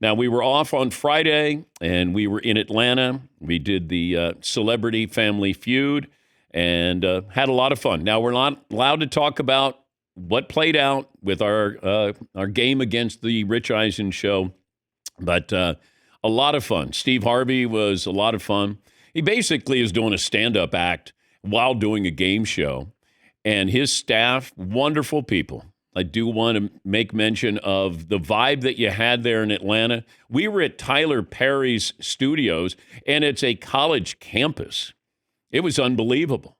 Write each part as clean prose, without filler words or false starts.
Now, we were off on Friday, and we were in Atlanta. We did the Celebrity Family Feud and had a lot of fun. Now, we're not allowed to talk about what played out with our game against the Rich Eisen show, but a lot of fun. Steve Harvey was a lot of fun. He basically is doing a stand-up act while doing a game show, and his staff, wonderful people. I do want to make mention of the vibe that you had there in Atlanta. We were at Tyler Perry's studios, and it's a college campus. It was unbelievable.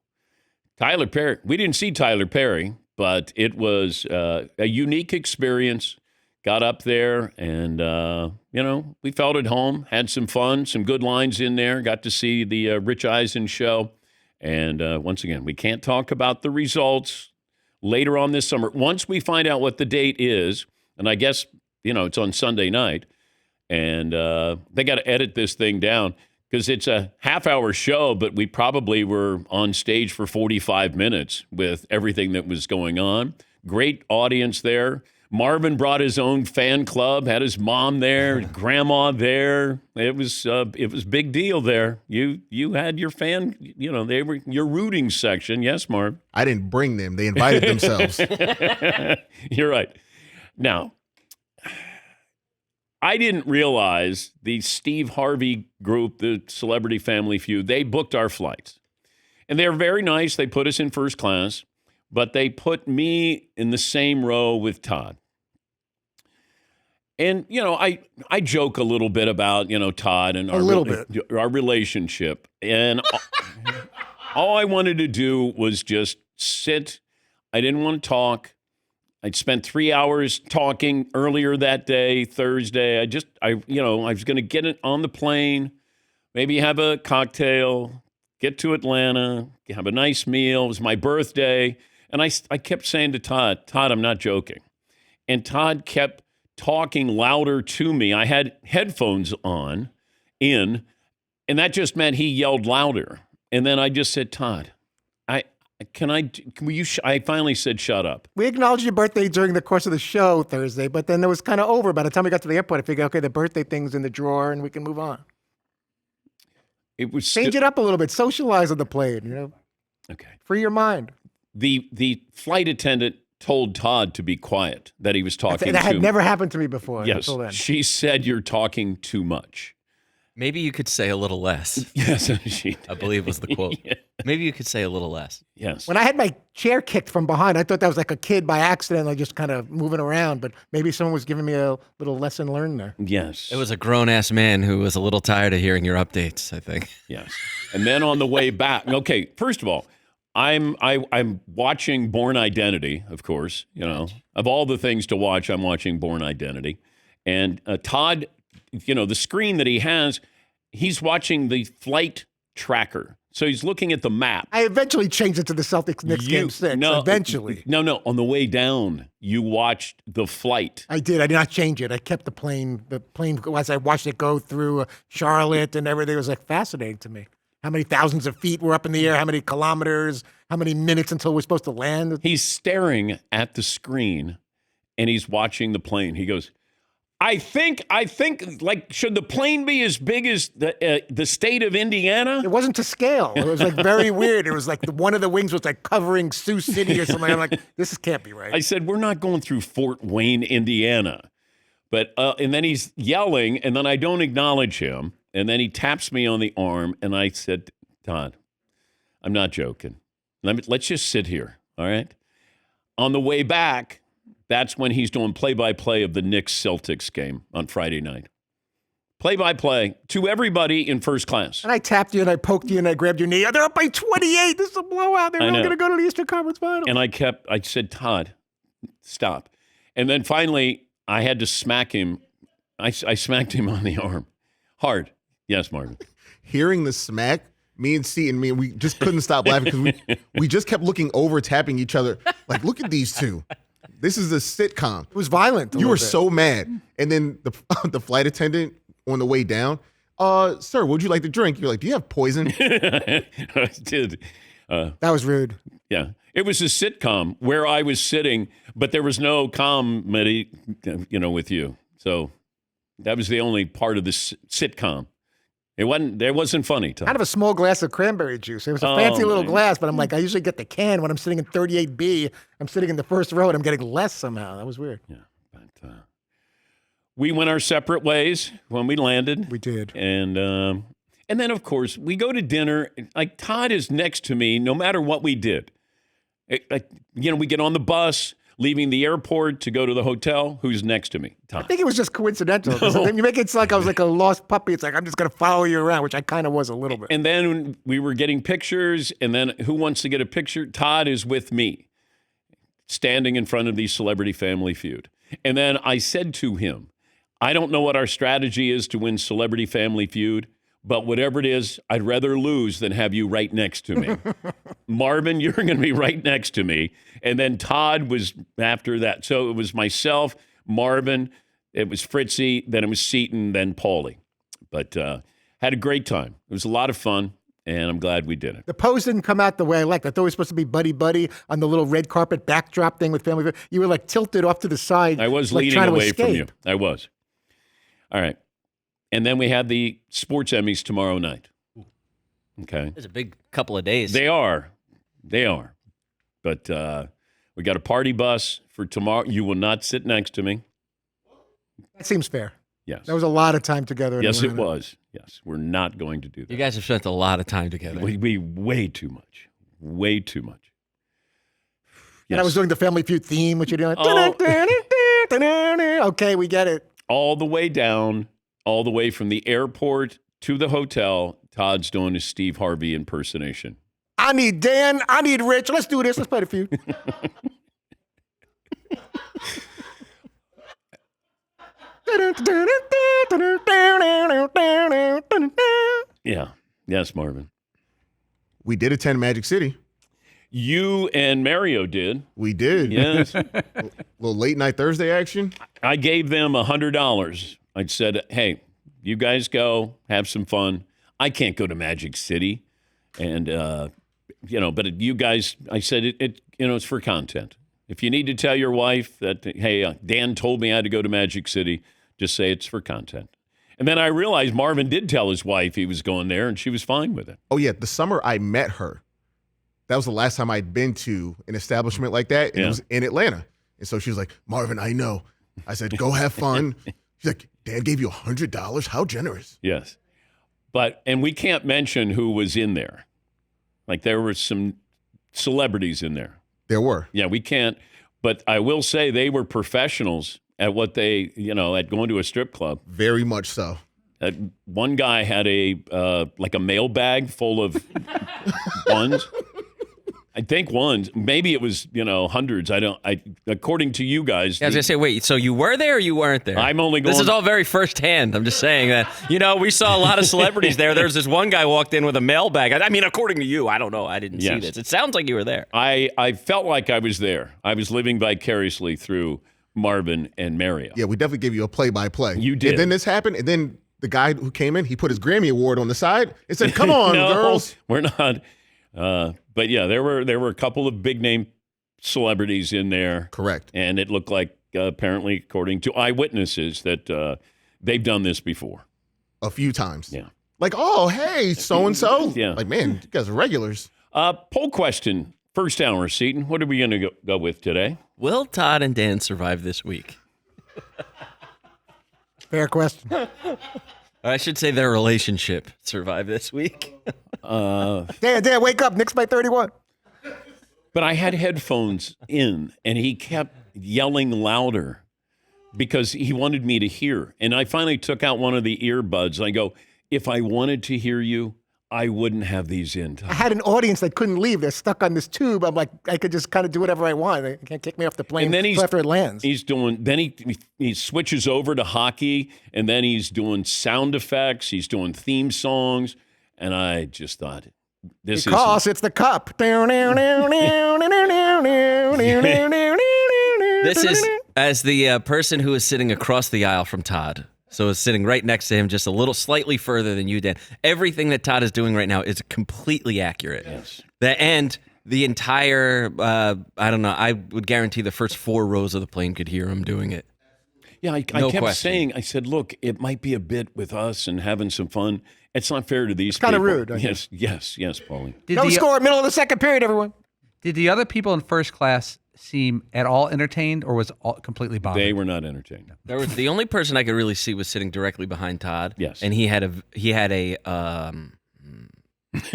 Tyler Perry, we didn't see Tyler Perry, but it was a unique experience. Got up there and, we felt at home, had some fun, some good lines in there, got to see the Rich Eisen show. And once again, we can't talk about the results later on this summer. Once we find out what the date is, and I guess, it's on Sunday night, and they got to edit this thing down because it's a half-hour show, but we probably were on stage for 45 minutes with everything that was going on. Great audience there. Marvin brought his own fan club, had his mom there, grandma there. It was big deal there. You had your fan, they were your rooting section. Yes, Marv? I didn't bring them. They invited themselves. You're right. Now, I didn't realize the Steve Harvey group, the Celebrity Family Feud, they booked our flights. And they're very nice. They put us in first class, but they put me in the same row with Todd. And, I joke a little bit about, Todd and our relationship. And all I wanted to do was just sit. I didn't want to talk. I'd spent 3 hours talking earlier that day, Thursday. I was going to get it on the plane, maybe have a cocktail, get to Atlanta, have a nice meal. It was my birthday. And I kept saying to Todd, I'm not joking. And Todd kept talking louder to me. I had headphones in, and that just meant he yelled louder. And then I just said, Todd, I finally said, shut up. We acknowledged your birthday during the course of the show Thursday, but then it was kind of over. By the time we got to the airport, I figured, okay, the birthday thing's in the drawer and we can move on. It was change it up a little bit, socialize on the plane, Okay. Free your mind. The flight attendant told Todd to be quiet, that he was talking that had never happened to me before. Yes, until then. She said you're talking too much. Maybe you could say a little less. Yes, she did. I believe was the quote. Yeah. Maybe you could say a little less. Yes. When I had my chair kicked from behind, I thought that was like a kid by accident, like just kind of moving around, but maybe someone was giving me a little lesson learned there. Yes. It was a grown-ass man who was a little tired of hearing your updates, I think. Yes. And then on the way back, okay, first of all, I'm watching Bourne Identity, of course. Of all the things to watch, I'm watching Bourne Identity. And Todd, the screen that he has, he's watching the flight tracker. So he's looking at the map. I eventually changed it to the Celtics-Knicks game 6. No, eventually. No. On the way down, you watched the flight. I did. I did not change it. I kept the plane, as I watched it go through Charlotte and everything. It was fascinating to me. How many thousands of feet were up in the air? How many kilometers? How many minutes until we're supposed to land? He's staring at the screen, and he's watching the plane. He goes, I think, should the plane be as big as the state of Indiana? It wasn't to scale. It was very weird. It was one of the wings was covering Sioux City or something. I'm like, this can't be right. I said, we're not going through Fort Wayne, Indiana. But, and then he's yelling, and then I don't acknowledge him. And then he taps me on the arm, and I said, Todd, I'm not joking. Let's just sit here, all right? On the way back, that's when he's doing play-by-play of the Knicks-Celtics game on Friday night. Play-by-play to everybody in first class. And I tapped you, and I poked you, and I grabbed your knee. They're up by 28. This is a blowout. They're not going to go to the Eastern Conference Finals. And I said, Todd, stop. And then finally, I had to smack him. I smacked him on the arm. Hard. Yes, Martin. Hearing the smack, me and Seton, we just couldn't stop laughing because we just kept looking over, tapping each other. Like, look at these two. This is a sitcom. It was violent. You were so mad. And then the flight attendant on the way down, sir, would you like to drink? You're like, do you have poison? I did. That was rude. Yeah. It was a sitcom where I was sitting, but there was no comedy, with you. So That was the only part of the sitcom. It wasn't funny, Tom. Out of a small glass of cranberry juice. It was a fancy little glass, but I'm like, I usually get the can when I'm sitting in 38B. I'm sitting in the first row and I'm getting less somehow. That was weird. Yeah, but we went our separate ways when we landed. We did. And then, of course, we go to dinner. Like, Todd is next to me no matter what we did. We get on the bus, leaving the airport to go to the hotel. Who's next to me? Todd. I think it was just coincidental. No. You make it like I was like a lost puppy. It's like, I'm just going to follow you around, which I kind of was a little bit. And then we were getting pictures. And then who wants to get a picture? Todd is with me, standing in front of the Celebrity Family Feud. And then I said to him, I don't know what our strategy is to win Celebrity Family Feud, but whatever it is, I'd rather lose than have you right next to me. Marvin, you're going to be right next to me. And then Todd was after that. So it was myself, Marvin, it was Fritzy, then it was Seton, then Paulie. But had a great time. It was a lot of fun, and I'm glad we did it. The pose didn't come out the way I liked. I thought it was supposed to be buddy-buddy on the little red carpet backdrop thing with Family Feud. You were like tilted off to the side. I was like leaning trying to away from you. escape. I was. All right. And then we had the sports Emmys tomorrow night. Okay. It's a big couple of days. They are. But we got a party bus for tomorrow. You will not sit next to me. That seems fair. Yes. That was a lot of time together. Yes, it was. Yes. We're not going to do that. You guys have spent a lot of time together. We way too much. Way too much. And I was doing the Family Feud theme, which you're doing. Okay, we get it. All the way down, all the way from the airport to the hotel, Todd's doing his Steve Harvey impersonation. I need Dan. I need Rich. Let's do this. Let's play the feud. Yeah. Yes, Marvin. We did attend Magic City. You and Mario did. We did. Yes. Little late night Thursday action. I gave them $100. I said, hey, you guys go, have some fun. I can't go to Magic City. And, but you guys, I said, it's for content. If you need to tell your wife that, hey, Dan told me I had to go to Magic City, just say it's for content. And then I realized Marvin did tell his wife he was going there, and she was fine with it. Oh, yeah. The summer I met her, that was the last time I'd been to an establishment like that. And It was in Atlanta. And so she was like, Marvin, I know. I said, go have fun. She's like, Dan gave you $100? How generous. Yes. And we can't mention who was in there. Like there were some celebrities in there. There were. Yeah, we can't. But I will say they were professionals at what they, at going to a strip club. Very much so. One guy had a mail bag full of ones. I think ones. Maybe it was, hundreds. According to you guys. Yeah, I was going to say, wait, so you were there or you weren't there? I'm only going. This is all very firsthand. I'm just saying that, we saw a lot of celebrities there. There's this one guy walked in with a mailbag. I mean, according to you, I don't know. I didn't see this. It sounds like you were there. I felt like I was there. I was living vicariously through Marvin and Mario. Yeah, we definitely gave you a play-by-play. You did. And then this happened, and then the guy who came in, he put his Grammy Award on the side and said, come on, no, girls. We're not. But yeah, there were a couple of big name celebrities in there. Correct. And it looked like, apparently, according to eyewitnesses, that they've done this before. A few times. Yeah. Like, oh, hey, so-and-so. Yeah. Like, man, you guys are regulars. Poll question, first hour, Seton. What are we going to go with today? Will Todd and Dan survive this week? Fair question. Or I should say their relationship survive this week. Dan, wake up. Knicks by 31. But I had headphones in, and he kept yelling louder because he wanted me to hear. And I finally took out one of the earbuds. I go, if I wanted to hear you, I wouldn't have these in. I had an audience that couldn't leave. They're stuck on this tube. I'm like, I could just kind of do whatever I want. They can't kick me off the plane And then until after it lands. He's doing. Then he switches over to hockey, and then he's doing sound effects. He's doing theme songs, and I just thought, this because it's the cup. This is as the person who is sitting across the aisle from Todd. So it's sitting right next to him, just a little slightly further than you did. Everything that Todd is doing right now is completely accurate. Yes. And the entire, I don't know, I would guarantee the first 4 rows of the plane could hear him doing it. Yeah, I No kept question. saying, I said, look, it might be a bit with us and having some fun. It's not fair to these kinda people. rude, I Yes, Paulie. Did No the, score, middle of the second period, everyone. did the other people in first class seem at all entertained, or was all completely bothered? They were not entertained. There was the only person I could really see was sitting directly behind Todd. Yes. and he had a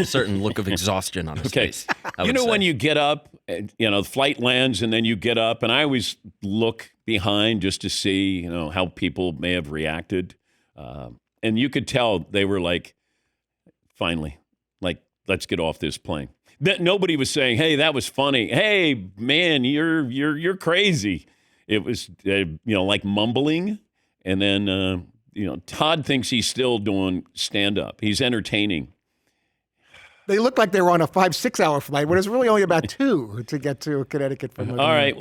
certain look of exhaustion on his Okay. face. I You would know say. when you get up, and, the flight lands and then you get up, and I always look behind just to see, how people may have reacted. And you could tell they were like, finally, like, let's get off this plane. That nobody was saying, "Hey, that was funny. Hey, man, you're crazy." It was, like mumbling. And then, Todd thinks he's still doing stand-up. He's entertaining. They looked like they were on a 5-6 hour flight, when it's really only about 2 to get to Connecticut from. All right.